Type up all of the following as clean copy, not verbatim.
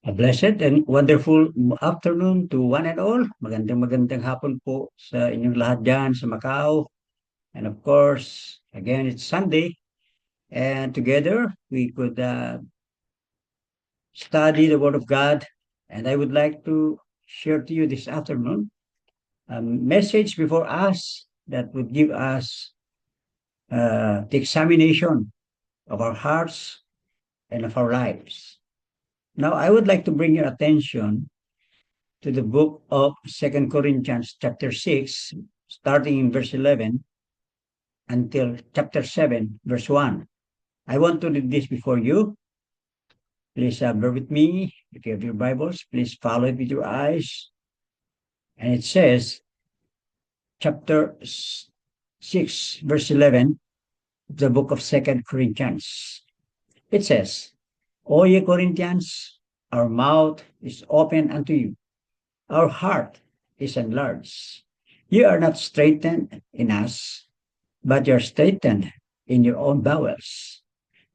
A blessed and wonderful afternoon to one and all. Magandang hapon po sa inyong lahat dyan sa Macau. And of course, again, it's Sunday. And together, we could study the Word of God. And I would like to share to you this afternoon a message before us that would give us the examination of our hearts and of our lives. Now, I would like to bring your attention to the book of Second Corinthians chapter 6, starting in verse 11 until chapter 7, verse 1. I want to read this before you. Please bear with me. If you have your Bibles, please follow it with your eyes. And it says, chapter 6, verse 11, the book of Second Corinthians. It says, O ye Corinthians, our mouth is open unto you. Our heart is enlarged. You are not straitened in us, but you are straitened in your own bowels.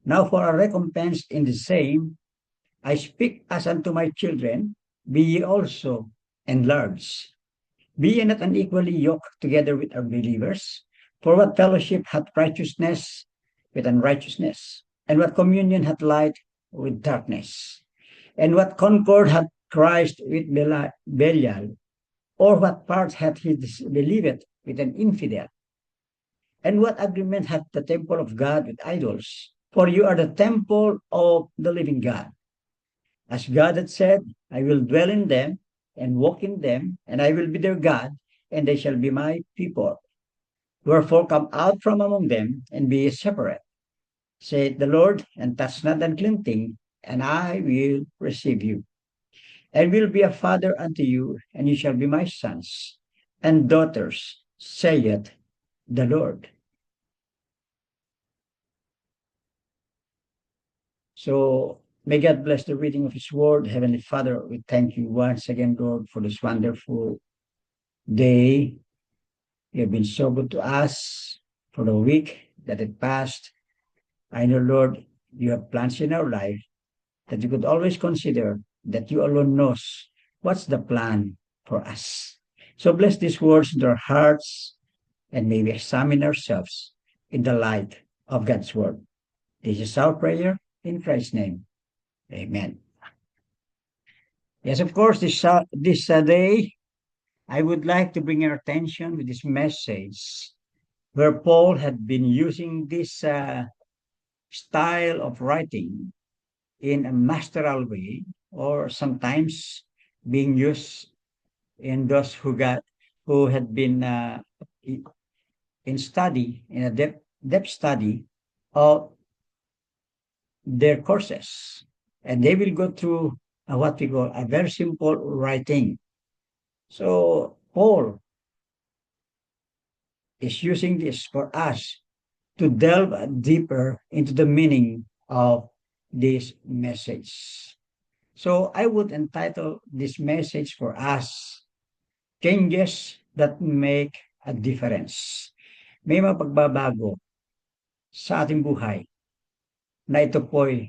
Now for a recompense in the same, I speak as unto my children, be ye also enlarged. Be ye not unequally yoked together with unbelievers. For what fellowship hath righteousness with unrighteousness? And what communion hath light with darkness? And what concord hath Christ with Belial? Or what part hath he disbelieved with an infidel? And what agreement hath the temple of God with idols? For you are the temple of the living God. As God had said, I will dwell in them and walk in them, and I will be their God, and they shall be my people. Wherefore come out from among them, and be separate, saith the Lord, and touch not unclean thing, and I will receive you. And will be a father unto you, and you shall be my sons and daughters, saith the Lord. So may God bless the reading of His word. Heavenly Father, we thank you once again, Lord, for this wonderful day. You have been so good to us for the week that it passed. I know, Lord, you have plans in our life that you could always consider that you alone knows what's the plan for us. So bless these words in our hearts and may we examine ourselves in the light of God's word. This is our prayer in Christ's name. Amen. Yes, of course, this day, I would like to bring your attention with this message where Paul had been using this style of writing in a masteral way, or sometimes being used in those who had been in study, in a depth study of their courses. And they will go through what we call a very simple writing. So Paul is using this for us to delve deeper into the meaning of this message. So I would entitle this message for us, Changes that Make a Difference. May mga pagbabago sa ating buhay na ito po'y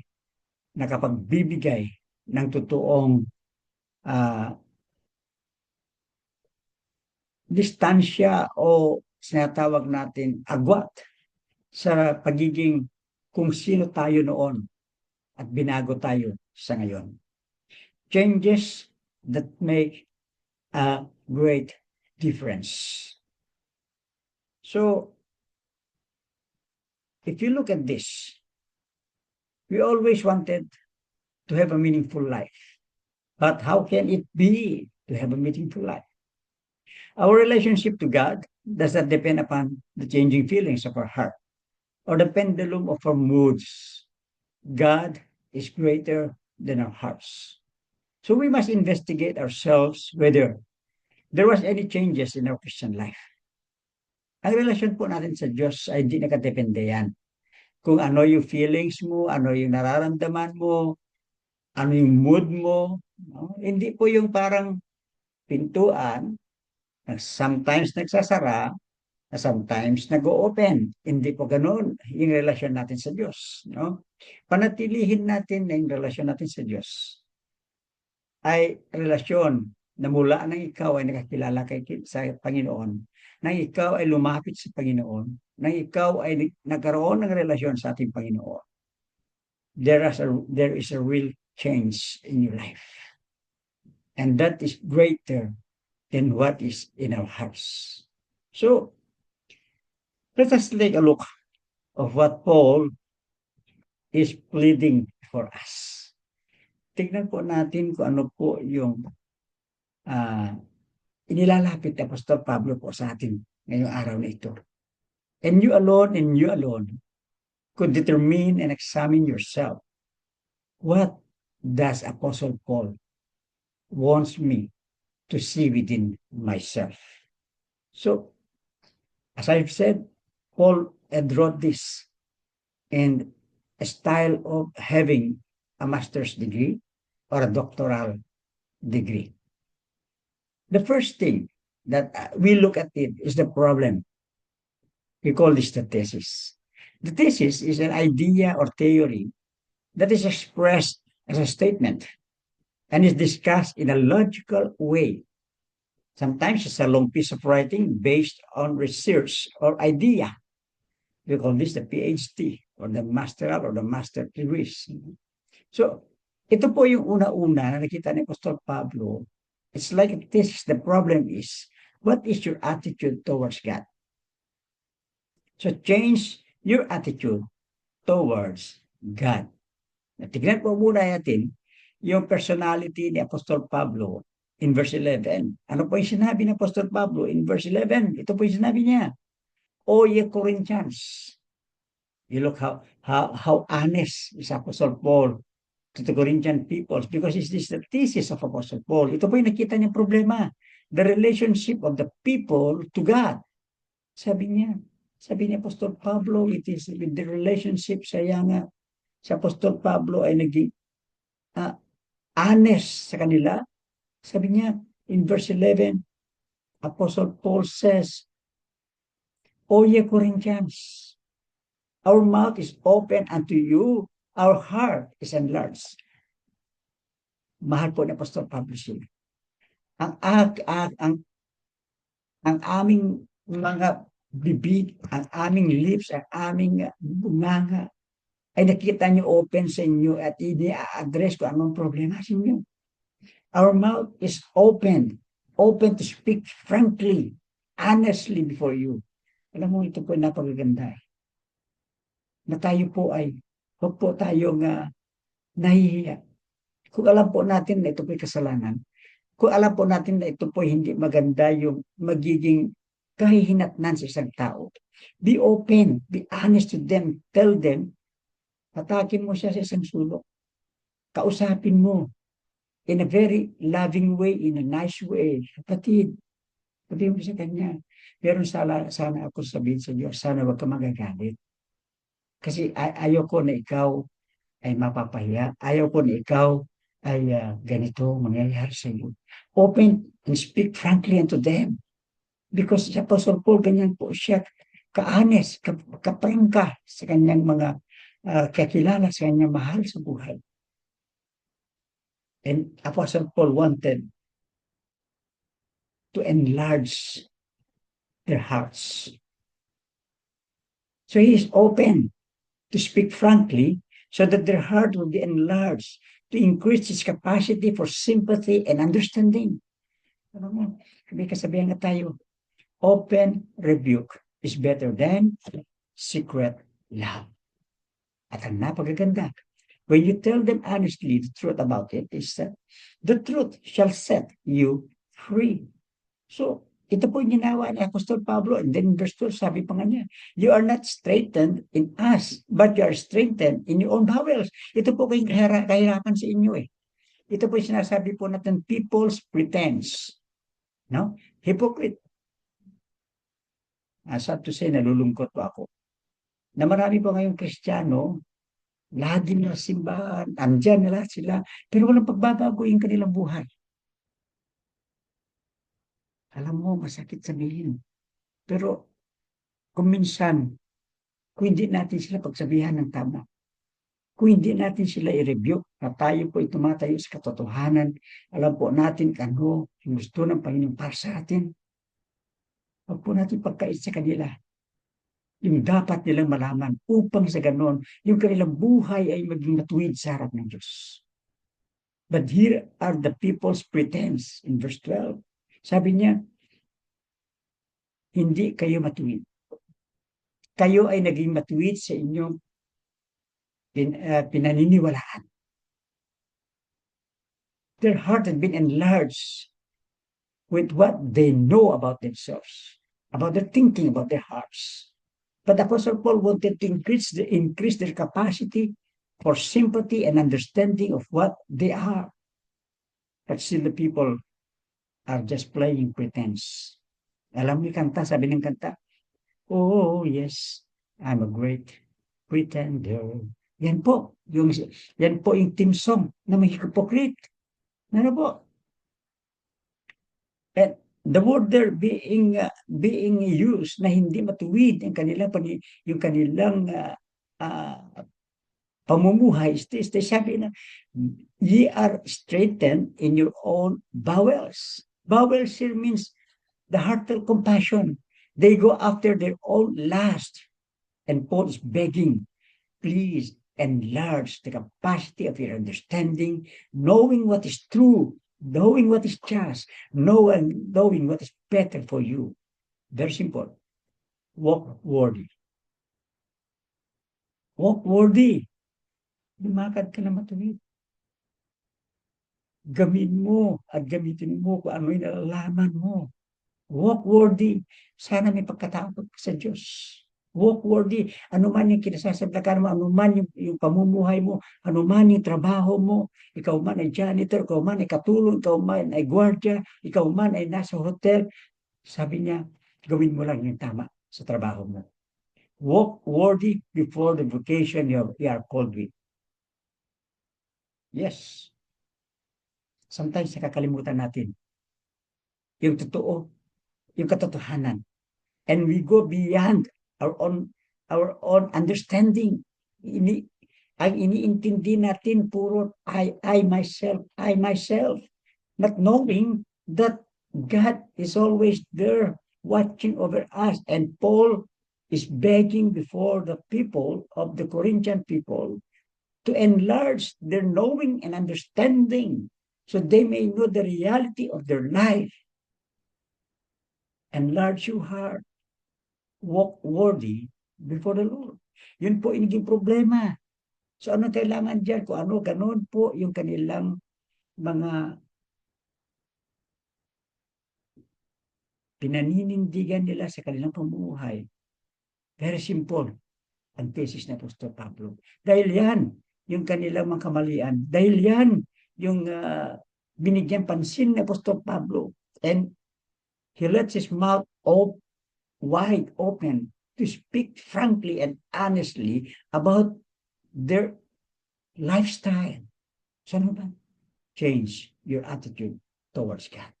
nakapagbibigay ng totoong uh, distansya o sinatawag natin agwat sa pagiging kung sino tayo noon at binago tayo sa ngayon. Changes that make a great difference. So, if you look at this, we always wanted to have a meaningful life. But how can it be to have a meaningful life? Our relationship to God does not depend upon the changing feelings of our heart or the pendulum of our moods. God is greater than our hearts. So we must investigate ourselves whether there was any changes in our Christian life. Ang relasyon po natin sa Diyos ay hindi nakadepende yan. Kung ano yung feelings mo, ano yung nararamdaman mo, ano yung mood mo. No? Hindi po yung parang pintuan na sometimes nagsasara, na sometimes nag-o-open. Hindi po ganoon yung relasyon natin sa Diyos. No? Panatilihin natin na yung relasyon natin sa Diyos ay relasyon na mula nang ikaw ay nakakilala sa Panginoon, nang ikaw ay lumapit sa Panginoon, nang ikaw ay nagkaroon ng relasyon sa ating Panginoon, there is a real change in your life. And that is greater than what is in our hearts. So, let us take a look of what Paul is pleading for us. Tignan po natin kung ano po yung uh, inilalapit ni Apostol Pablo po sa atin ngayong araw na ito. And you alone could determine and examine yourself. What does Apostle Paul wants me to see within myself? So, as I've said, Paul had wrote this in a style of having a master's degree or a doctoral degree. The first thing that we look at it is the problem. We call this the thesis. The thesis is an idea or theory that is expressed as a statement and is discussed in a logical way. Sometimes it's a long piece of writing based on research or idea. We call this the PhD or the masteral or the master degrees. So, ito po yung una-una na nakita ni Apostol Pablo. It's like this. The problem is, what is your attitude towards God? So, change your attitude towards God. Tignan po muna natin yung personality ni Apostol Pablo in verse 11. Ano po yung sinabi ni Apostol Pablo in verse 11? Ito po yung sinabi niya. O ye Corinthians. You look how honest is Apostle Paul to the Corinthian people because this is the thesis of Apostle Paul. Ito po yung nakita niyang problema. The relationship of the people to God. Sabi ni Apostol Pablo, it is with the relationship nga, si Apostol Pablo ay naging honest sa kanila. Sabi niya, in verse 11, Apostle Paul says, O ye Corinthians, our mouth is open unto you, our heart is enlarged. Mahal po ni Apostol Pablo sila. Ang aming mga bibig, ang aming lips, ang aming bunganga, ay nakita niyo open sa inyo at ini-address ko anong problema sa inyo. Our mouth is open to speak frankly, honestly before you. Alam mo, ito po napakaganda. Na tayo po ay, huwag po tayong nahihiya. Kung alam po natin na ito po kasalanan, kung alam po natin na ito po hindi maganda yung magiging kahihinatnan sa isang tao, be open, be honest to them, tell them, atakin mo siya sa isang sulok. Kausapin mo in a very loving way, in a nice way. Kapatid, sabihin mo sa kanya, pero sana ako sabihin sa Diyos, sana wag ka magagalit. Kasi ayaw ko na ikaw ay mapapahiya. Ayaw ko na ikaw ay ganito mangyayari sa iyo. Open and speak frankly unto them. Because si Apostle Paul, ganyan po siya, ka-honest, kaprangka sa kanyang mga kakilala, sa kanyang mahal sa buhay. And Apostle Paul wanted to enlarge their hearts. So he is open to speak frankly so that their heart will be enlarged, to increase its capacity for sympathy and understanding. Ano mo? Sabi kasabihan na tayo, open rebuke is better than secret love. At ang napakaganda, when you tell them honestly the truth about it, is that the truth shall set you free. So, ito po yung ginawa ni Apostol Pablo. And then verse 12, sabi pa nga niya, you are not strengthened in us, but you are strengthened in your own bowels. Ito po kayong kahirapan sa inyo eh. Ito po yung sinasabi po natin, people's pretense. No? Hypocrite. Sad to say, nalulungkot po ako. Na marami po ngayong Kristiyano, lahat din ng simbahan, andyan na lahat sila, pero walang pagbabago yung kanilang buhay. Alam mo, masakit sabihin. Pero kung minsan, kung hindi natin sila pagsabihan ng tama, Kung hindi natin sila i-review, na tayo po ay tumatayo sa katotohanan, alam po natin ano yung gusto ng Panginoon para sa atin, huwag po natin pagkait sa kanila yung dapat nilang malaman upang sa ganon, yung kanilang buhay ay maging matuwid sa harap ng Diyos. But here are the people's pretense in verse 12. Sabi niya, hindi kayo matuwid. Kayo ay naging matuwid sa inyong pinaniniwalaan. Their heart had been enlarged with what they know about themselves, about their thinking, about their hearts. But Apostle Paul wanted to increase their capacity for sympathy and understanding of what they are. But still the people are just playing pretense. Alam mo yung kanta, sabi ng kanta, oh yes, I'm a great pretender. Yan po yung team song na may hypocrite. Ano po? And the word there being used na hindi matuwid yung kanilang pamumuhay, sabi na, ye are straightened in your own bowels. Bowels here means the heartfelt compassion. They go after their own lust. And Paul is begging, please enlarge the capacity of your understanding, knowing what is true, knowing what is just, knowing what is better for you. Very simple. Walk worthy. Walk worthy. Lumakad ka na matuwid. Gamitin mo kung ano yung nalalaman mo. Walk worthy. Sana may pagkatapos sa Diyos. Walk worthy. Ano man yung kinasasablakan mo, ano man yung pamumuhay mo, ano man yung trabaho mo, ikaw man ay janitor, ikaw man ay katulong, ikaw man ay gwardiya, ikaw man ay nasa hotel, sabi niya, gawin mo lang yung tama sa trabaho mo. Walk worthy before the vocation you are called with. Yes. Sometimes nakakalimutan natin yung totoo, yung katotohanan. And we go beyond our own understanding. Ang iniintindi natin puro I myself, not knowing that God is always there watching over us. And Paul is begging before the people of the Corinthian people to enlarge their knowing and understanding so they may know the reality of their life. Enlarge your heart. Walk worthy before the Lord. Yun po yung naging problema. So ano kailangan dyan? Kung ano, ganun po yung kanilang mga pinaninindigan nila sa kanilang pamumuhay. Very simple ang thesis na Apostol Pablo. Dahil yan, yung kanilang mga kamalian. Dahil yan, yung binigyan pansin ni Apostol Pablo. And he lets his mouth wide open to speak frankly and honestly about their lifestyle. So ano ba? Change your attitude towards God.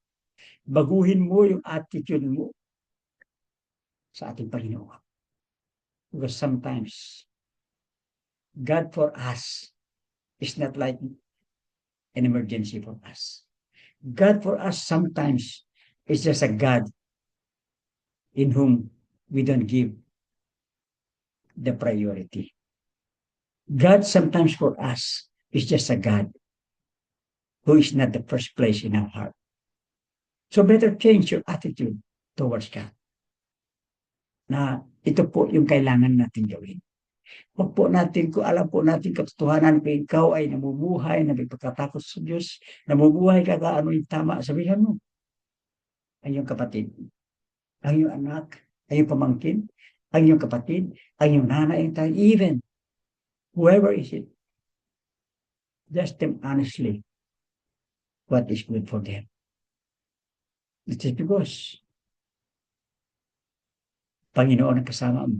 Baguhin mo yung attitude mo sa ating Panginoon. Because sometimes, God for us is not like an emergency for us. God for us sometimes is just a God in whom we don't give the priority. God sometimes for us is just a God who is not the first place in our heart. So better change your attitude towards God. Na ito po yung kailangan natin gawin. Huwag po natin, kung alam po natin katotohanan, kung ikaw ay namumuhay na may pagkatakot sa Diyos, namumuhay ka ano yung tama, sabihin mo, ang iyong kapatid, ang iyong anak, ang iyong pamangkin, ang iyong kapatid, ang iyong nanay, even whoever is it, just them honestly what is good for them. It is because Panginoon ang kasama mo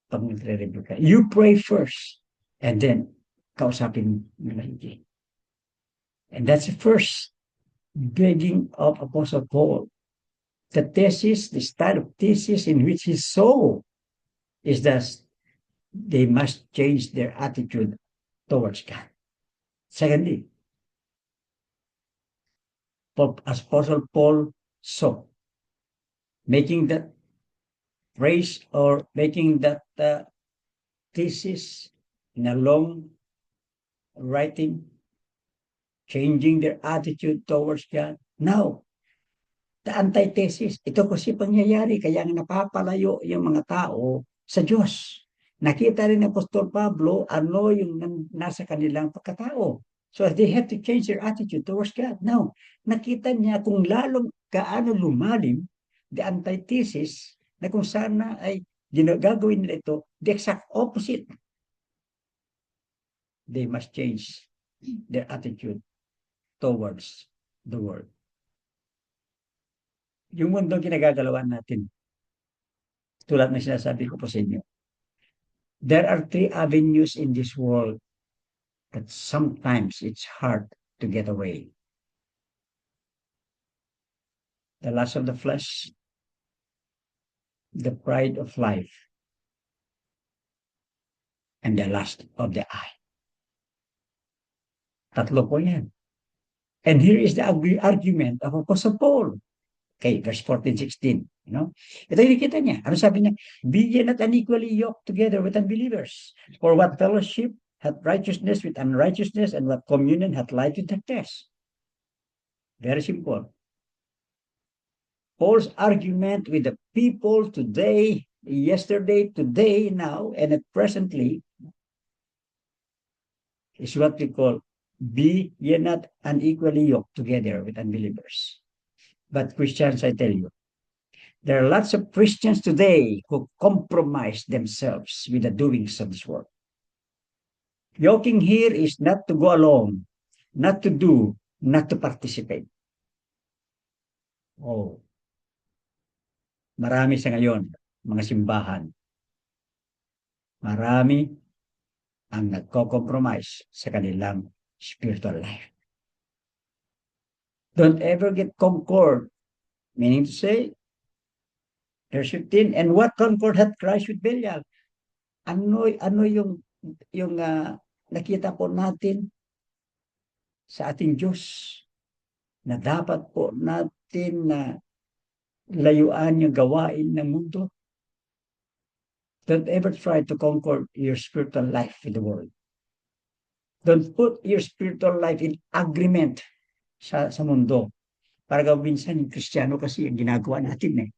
pag nagre-review ka. You pray first and then kausapin mo maigi. And that's the first begging of Apostle Paul. The style of thesis in which he saw is that they must change their attitude towards God. Secondly, as Apostle Paul saw, making that phrase or making that thesis in a long writing, changing their attitude towards God. Now, the antithesis, ito kasi pangyayari, kaya nga napapalayo yung mga tao sa Diyos. Nakita rin ng Apostol Pablo ano yung nasa kanilang pagkatao. So they have to change their attitude towards God. Now, nakita niya kung lalong kaano lumalim the antithesis na kung sana ay gagawin nila ito, the exact opposite. They must change their attitude towards the world. Yung mundo ginagagalawan natin, tulad ng sinasabi ko po sa inyo, there are three avenues in this world that sometimes it's hard to get away. The lust of the flesh, the pride of life, and the lust of the eye. Tatlo po yan. And here is the argument of Apostle Paul. Okay, verse 14, 16. You know? Ito yung nakita niya. Ano sabi niya? Be ye not unequally yoked together with unbelievers. For what fellowship hath righteousness with unrighteousness, and what communion hath light with darkness? Very simple. Paul's argument with the people today, yesterday, today, now, and at presently is what we call be ye not unequally yoked together with unbelievers. But Christians, I tell you, there are lots of Christians today who compromise themselves with the doings of this world. Yoking here is not to go along, not to do, not to participate. Oh, marami sa ngayon, mga simbahan, marami ang nagko-compromise sa kanilang spiritual life. Don't ever get concord, meaning to say, verse 15, and what concord hath Christ with Belial? Ano yung nakita po natin sa ating Diyos na dapat po natin na layuan yung gawain ng mundo. Don't ever try to conquer your spiritual life with the world. Don't put your spiritual life in agreement sa mundo. Para minsan yung Kristiyano kasi yung ginagawa natin eh.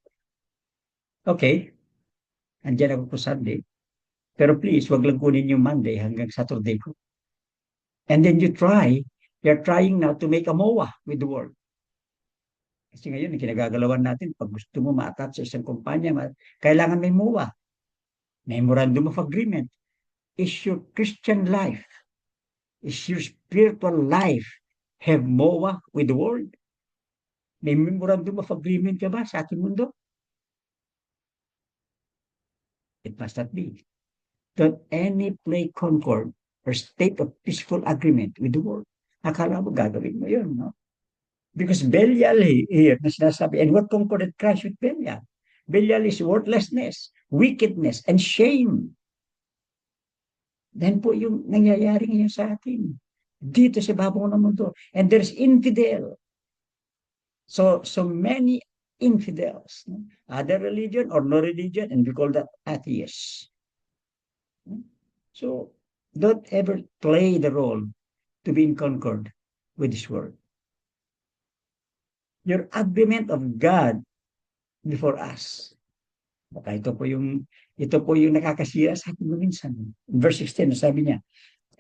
Okay, andyan ako po Sunday. Pero please, wag lang kunin yung Monday hanggang Saturday ko. And then you're trying now to make a MOA with the world. Kasi ngayon, kinagagalawan natin, pag gusto mo ma-attach sa isang kumpanya, kailangan may MOA. Memorandum of Agreement. Is your Christian life, is your spiritual life have MOA with the world? May Memorandum of Agreement ka ba sa ating mundo? It must not be. Don't any play concord or state of peaceful agreement with the world. Akala mo gagawin mo yun, no? Because Belial here na sinasabi, and what concorded Christ with Belial? Belial is worthlessness, wickedness, and shame. Then po yung nangyayari ngayon sa atin. Dito sa babaw ng mundo. And there's infidel. So many infidels. No? Other religion or no religion, and we call that atheists. So don't ever play the role to be in concord with this world. Your agreement of God before us. Baka ito po yung nakakasira sa atin minsan. In verse 16, sabi niya,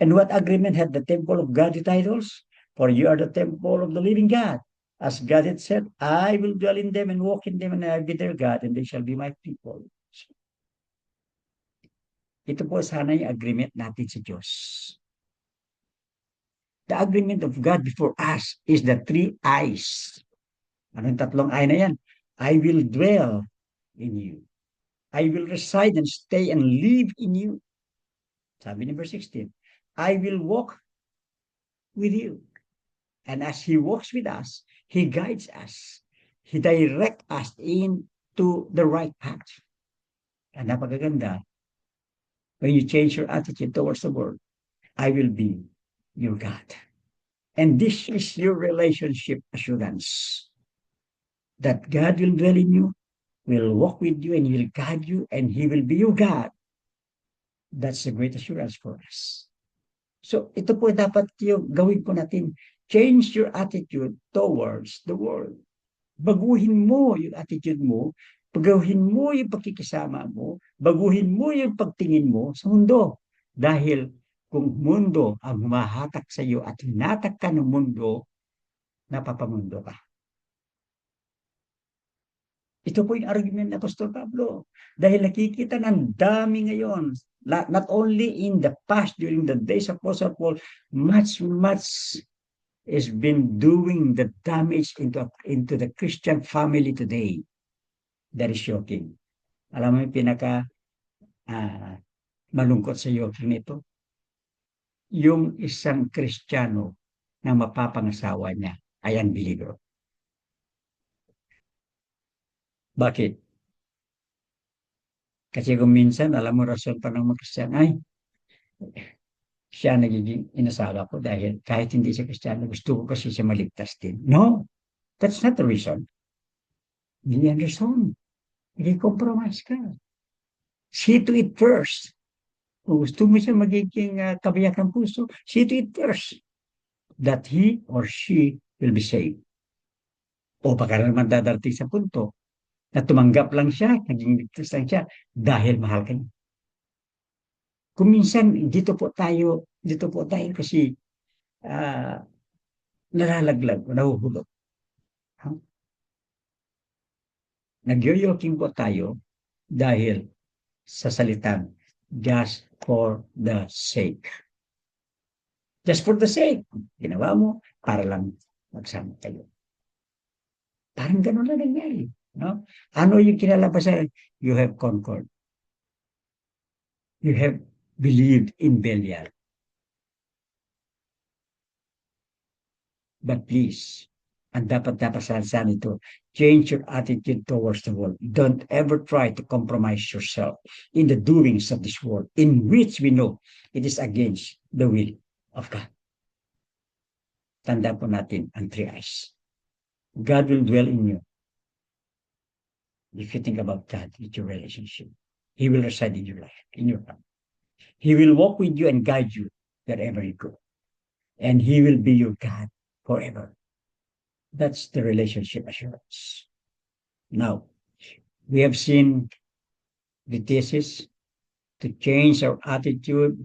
and what agreement had the temple of God with idols? For you are the temple of the living God. As God had said, I will dwell in them and walk in them, and I will be their God, and they shall be my people. Ito po sana yung agreement natin sa Diyos. The agreement of God before us is the three I's. Anong tatlong I na yan? I will dwell in you. I will reside and stay and live in you. Sabi ni verse 16, I will walk with you. And as He walks with us, He guides us. He directs us into the right path. And napakaganda when you change your attitude towards the world. I will be your God. And this is your relationship assurance that God will dwell in you, will walk with you, and He will guide you, and He will be your God. That's a great assurance for us. So ito po dapat yung gawin po natin. Change your attitude towards the world. Baguhin mo yung attitude mo, baguhin mo yung pakikisama mo, baguhin mo yung pagtingin mo sa mundo. Dahil kung mundo ang humahatak sa iyo at hinatak ka ng mundo, napapamundo ka. Ito po yung argument ni Apostol Pablo. Dahil nakikita ng dami ngayon, not only in the past, during the days of Apostle Paul, much has been doing the damage into the Christian family today. That is shocking. Alam mo yung pinaka malungkot sa yoking nito? Yung isang Kristiyano na mapapangasawa niya ay unbeliever. Bakit? Kasi kung minsan, alam mo, rason pa ng mga Kristiyano, ay, siya nagiging inasawa ko dahil kahit hindi siya Kristiyano, gusto ko kasi siya maligtas din. No, that's not the reason. Hindi yan reason. Hindi compromise ka. See to it first. Kung gusto mo siya magiging kabiyak ng puso, see to it first that he or she will be saved. O baka naman dadarating sa punto na tumanggap lang siya, naging ligtas lang siya dahil mahal ka niya. Kung minsan, dito po tayo kasi nalalaglag, nahuhulog. Huh? Nagyoyoking po tayo dahil sa salitang just for the sake. Just for the sake. Ginawa mo para lang magsama kayo. Parang ganun lang nangyari. No? Ano yung kinalabasan? You have conquered. You have believed in Belial. But please, ang dapat napasansan ito, change your attitude towards the world. Don't ever try to compromise yourself in the doings of this world, in which we know it is against the will of God. Tanda po natin ang 3 eyes. God will dwell in you. If you think about God, with your relationship, He will reside in your life, in your heart. He will walk with you and guide you wherever you go. And He will be your God forever. That's the relationship assurance. Now, we have seen the thesis to change our attitude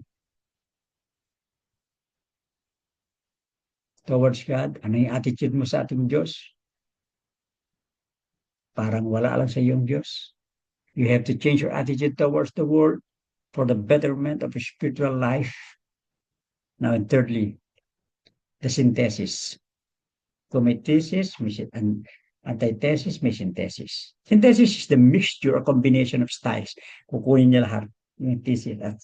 towards God. Ano yung attitude mo sa ating Diyos? Parang wala lang sa iyong Diyos. You have to change your attitude towards the world for the betterment of your spiritual life. Now, and thirdly, the synthesis. Kung may thesis, may antithesis, may synthesis. Synthesis is the mixture or combination of styles. Kukunin niya lahat yung thesis at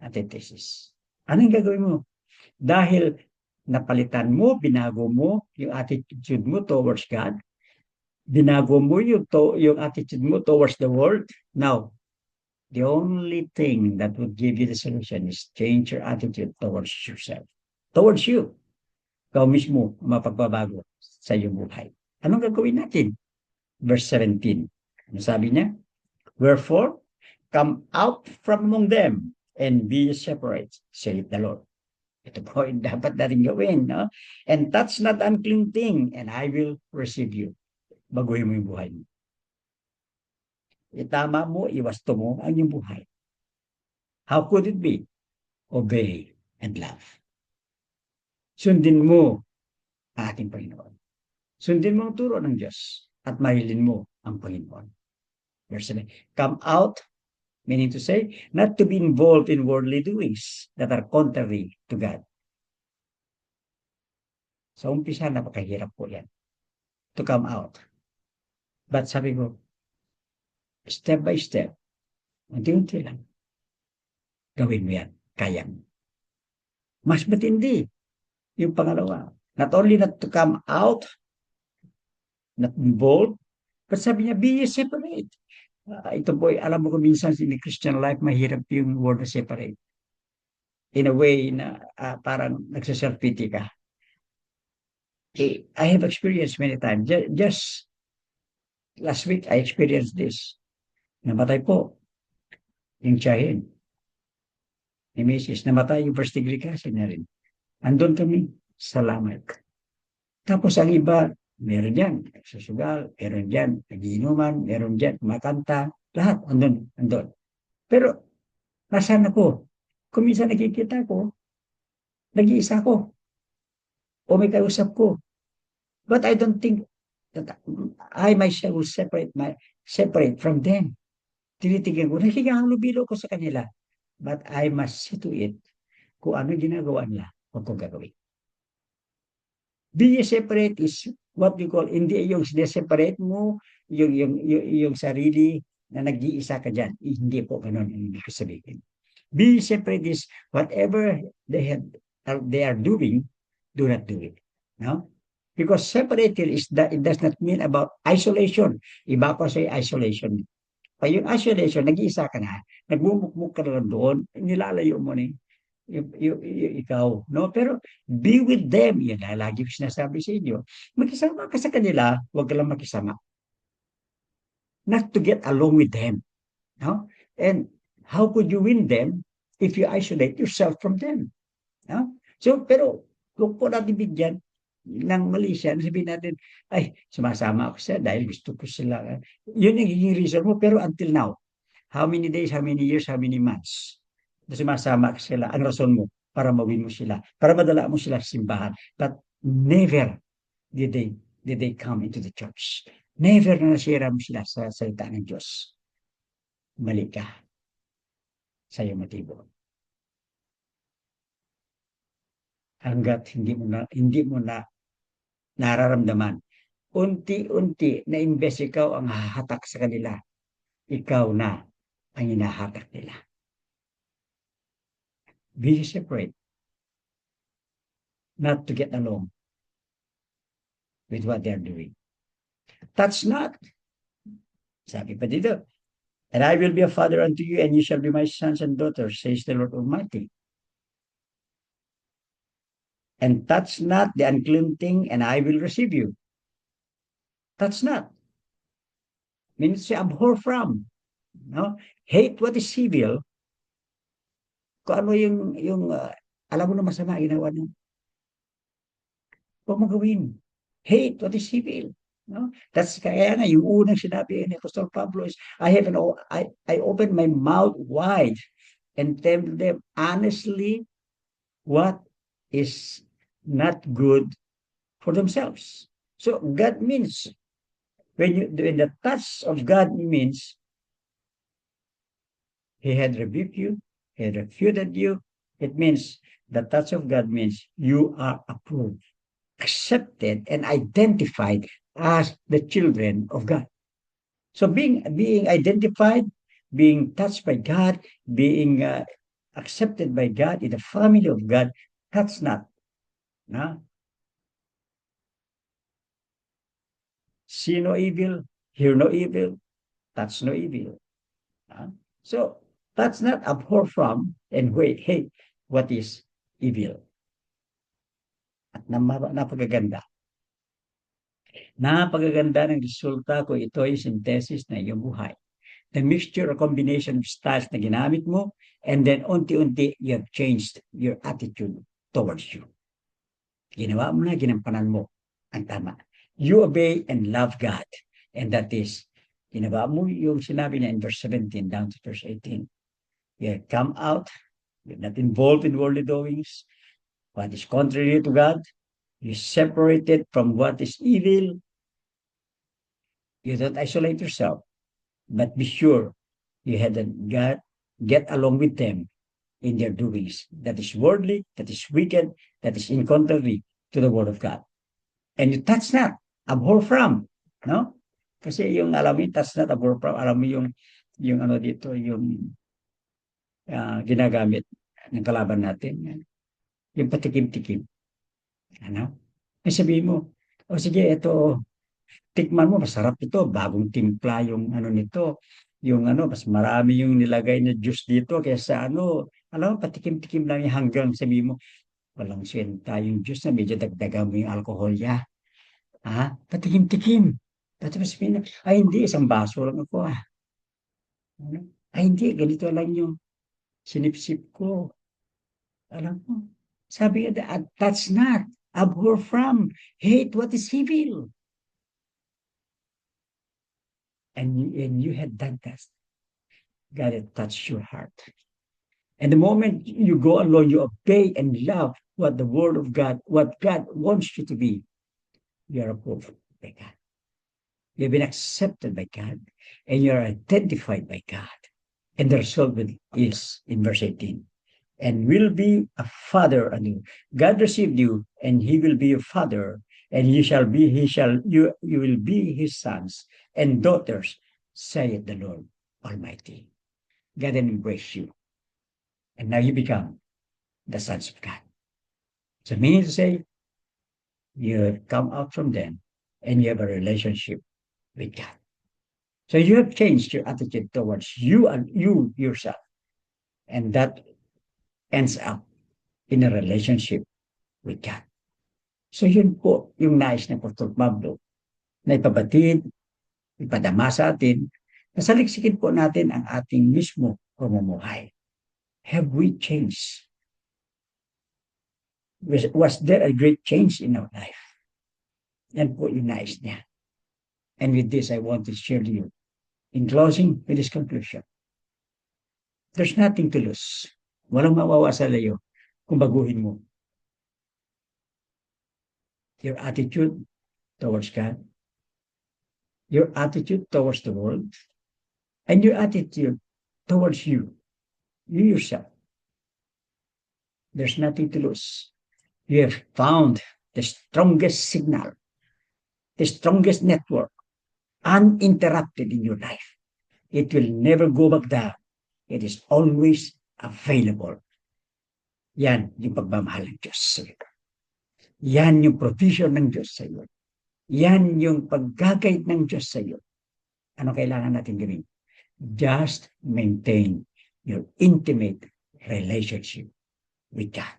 antithesis. Anong gagawin mo? Dahil napalitan mo, binago mo yung attitude mo towards God, binago mo yung attitude mo towards the world. Now, the only thing that would give you the solution is change your attitude towards yourself. Towards you. Ikaw mismo mapagbabago sa iyong buhay. Anong gagawin natin? Verse 17. Ano sabi niya? Wherefore, come out from among them and be separate, saith the Lord. Ito po yung dapat natin gawin. No? And touch not unclean thing, and I will receive you. Baguhin mo yung buhay mo. Itama mo, iwasto mo ang iyong buhay. How could it be? Obey and love. Sundin mo ang ating Panginoon. Sundin mo ang turo ng Diyos at mahilin mo ang Panginoon. Verse 7. Come out, meaning to say, not to be involved in worldly doings that are contrary to God. Sa umpisa, napakahirap po yan. To come out. But sabi ko, step by step, unti-unti lang, gawin mo yan, kaya mo. Mas matindi yung pangalawa. Not only not to come out, not involved, but sabi niya, be separate. Ito po, alam mo ko minsan in the Christian life, mahirap yung word na separate. in a way na parang nagsaself-pity ka. I have experienced many times. Just last week, I experienced this. Namatay po yung tiyahin ni Mrs. Namatay yung first degree kasi na rin. Andun kami, salamat. Tapos ang iba, meron dyan, susugal, meron dyan, nagiinuman, meron dyan, makanta, lahat, andun, andun. Pero, nasaan ako? Kung minsan nakikita ko, nag-iisa ko, o may kausap ko. But I don't think that I myself will separate from them. Tinitignan ko, nakikihalubilo ko sa kanila. But I must see to it kung ano ginagawa nila, huwag kong gagawin. Being separate is what we call, hindi yung separate mo, yung sarili na nag-iisa ka dyan. Hindi po ganun ang ibig sabihin. Being separate is whatever they are doing, do not do it. No? Because separated is that it does not mean about isolation. Iba pa sa isolation. Pag yung isolation, nag-iisa ka na, nagmumukmuk ka na lang doon, nilalayo mo na ikaw, no? Pero be with them, yan na lagi ko sinasabi sa inyo. Makisama ka sa kanila, huwag ka lang makisama. Not to get along with them, no? And how could you win them if you isolate yourself from them? No? So, pero kung po natin bigyan ng mali siya, sabihin natin, ay, sumasama ako siya dahil gusto ko sila. Yun ang higing reason mo, pero until now, how many days, how many years, how many months? Sumasama sila, ang rason mo para mawin mo sila, para madala mo sila sa simbahan. But never did they come into the church. Never na nasira mo sila sa salita ng Diyos. Mali ka sa iyong motibo. Hanggat hindi mo na nararamdaman. Unti-unti na imbes ikaw ang hahatak sa kanila, ikaw na ang hinahatak nila. Be separate. Not to get along with what they're doing. Touch not. Sabi pa dito, and I will be a father unto you, and you shall be my sons and daughters, says the Lord Almighty. And touch not the unclean thing, and I will receive you. Touch not. Means to abhor from. No? Hate what is evil. Kung ano alam mo na masama, ginawa niyo. Huwag mo gawin. Hate what is evil. No? That's kaya nga, yung unang sinabi ni Apostol Pablo is, I open my mouth wide and tell them honestly what is not good for themselves. So God means, when the touch of God means, He had rebuked you, He had refuted you. It means the touch of God means you are approved, accepted, and identified as the children of God. So being identified, being touched by God, being accepted by God in the family of God, that's not. No? See no evil, hear no evil, touch no evil. So that's not abhor from and hate what is evil. At napagaganda. Napagaganda ng resulta ko, ito ay synthesis na iyong buhay. The mixture or combination of styles na ginamit mo, and then unti-unti you have changed your attitude towards you. Ginawa mo na, ginampanan mo ang tama. You obey and love God. And that is, ginawa mo yung sinabi niya in verse 17 down to verse 18. You have come out, you're not involved in worldly doings, what is contrary to God, you separated from what is evil. You don't isolate yourself, but be sure you had God get along with them in their doings. That is worldly, that is wicked, that is in contrary to the word of God. And you touch not, abhor from, no? Kasi yung alam mo, touch not, abhor from, alam mo yung ano dito, yung ginagamit ng kalaban natin, yung patikim-tikim. Ano? Ay sabihin mo, o sige, ito, tikman mo, masarap ito, bagong timpla yung ano nito, yung ano, mas marami yung nilagay na juice dito kaysa ano, Alam mo, patikim-tikim lang yan hanggang sabi mo, walang senta yung Diyos na medyo dagdagan mo yung alcohol niya. Ha? Patikim-tikim. Tapos sabihin na, ay hindi, isang baso lang ako ah. Ano? Ay hindi, ganito lang yung sinipsip ko. Alam mo, sabi nga, that's not, abhor from, hate what is evil. And you had done that. God had touched your heart. And the moment you go along, you obey and love what the word of God, what God wants you to be, you are approved by God. You've been accepted by God and you're identified by God. And the result is in verse 18. And will be a father and you. God received you, and he will be your father, and you will be his sons and daughters, saith the Lord Almighty. God will embrace you. And now you become the sons of God. So meaning to say, you have come out from them and you have a relationship with God. So you have changed your attitude towards you and you yourself. And that ends up in a relationship with God. So yun po yung nais ng Apostol Pablo na ipabatid, ipadama sa atin, na saliksikin po natin ang ating mismo pamumuhay. Have we changed? Was there a great change in our life? Yan po yung nais niya. And with this, I want to share to you. In closing, with this conclusion, there's nothing to lose. Walang mawawa sa layo kung baguhin mo your attitude towards God, your attitude towards the world, and your attitude towards you yourself. There's nothing to lose. You have found the strongest signal, the strongest network, uninterrupted in your life. It will never go back down. It is always available. Yan yung pagmamahal ng Diyos sa iyo. Yan yung provision ng Diyos sa iyo. Yan yung pag-guide ng Diyos sa iyo. Ano kailangan natin gawin? Just maintain your intimate relationship with God.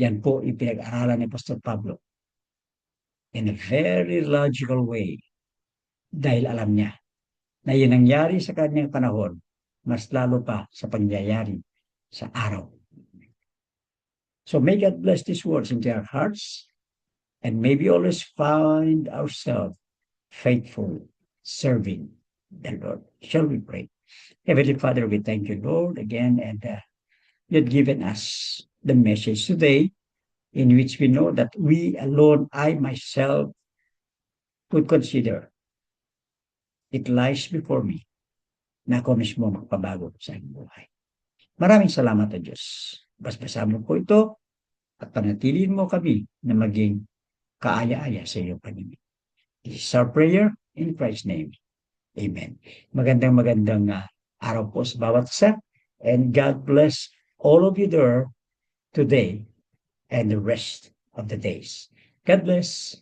Yan po yung pinag-aralan ni Pastor Pablo in a very logical way dahil alam niya na yun nangyari sa kanyang panahon, mas lalo pa sa pangyayari sa araw. So may God bless these words into our hearts and maybe always find ourselves faithful, serving the Lord. Shall we pray? Heavenly Father, we thank you, Lord, again, and you have given us the message today in which we know that we alone, I myself, could consider it lies before me na ako mismo magpabago sa aking buhay. Maraming salamat sa Diyos. Basbasan mo po ito at panatilin mo kami na maging kaaya-aya sa iyong paningin. This is our prayer in Christ's name. Amen. Magandang araw po sa bawat isa and God bless all of you there today and the rest of the days. God bless.